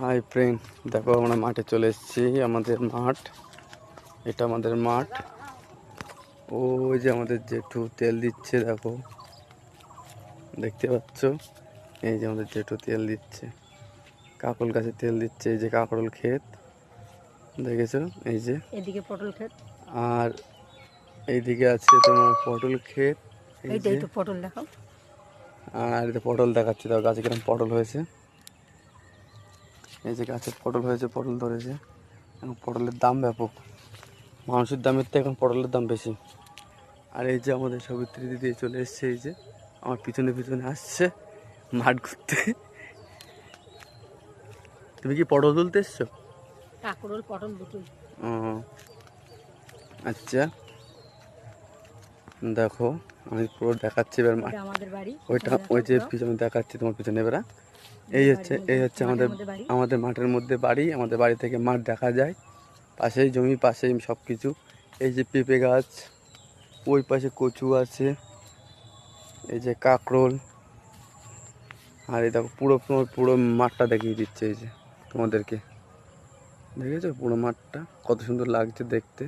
Hi friend, দেখো আমরা মাঠে চলে এসেছি। আমাদের মাঠ, এটা আমাদের মাঠ। ওই যে আমাদের জেঠু তেল দিচ্ছে, দেখো দেখতে পাচ্ছ। এই যে আমাদের জেঠু তেল দিচ্ছে, কাকরোল গাছে তেল দিচ্ছে। এই যে কাকরোল ক্ষেত দেখেছো, এই যে এদিকে পটল ক্ষেত, আর এইদিকে আছে তোমার পটল ক্ষেত। এই যে পটল দেখাও। আর এটা পটল দেখাচ্ছে, দেখো গাছে কিরকম পটল হয়েছে। এই যে গাছে পটল হয়েছে, পটল ধরেছে। এখন পটলের দাম ব্যাপক, মানুষের দামের থেকে এখন পটলের দাম বেশি। আর এই যে আমাদের সবিত্রী দিদি চলে এসছে, এই যে আমার পিছনে পিছনে আসছে মাঠ ঘুরতে। তুমি কি পটল তুলতে এসছো? কাকরোল পটল দুটোই। ও আচ্ছা, দেখো আমি পুরো দেখাচ্ছি এবার মাঠ। আমাদের বাড়ি, ওইটা ওই যে পিছনে দেখাচ্ছি তোমার পিছনে এবার। এই হচ্ছে আমাদের মাঠের মধ্যে বাড়ি। আমাদের বাড়ি থেকে মাঠ দেখা যায়, পাশেই জমি, পাশেই সব কিছু। এই যে পেঁপে গাছ, ওই পাশে কচু আছে, এই যে কাকরোল। আর এই দেখো পুরো পুরো মাঠটা দেখিয়ে দিচ্ছে, এই যে তোমাদেরকে। দেখেছো পুরো মাঠটা কত সুন্দর লাগছে দেখতে।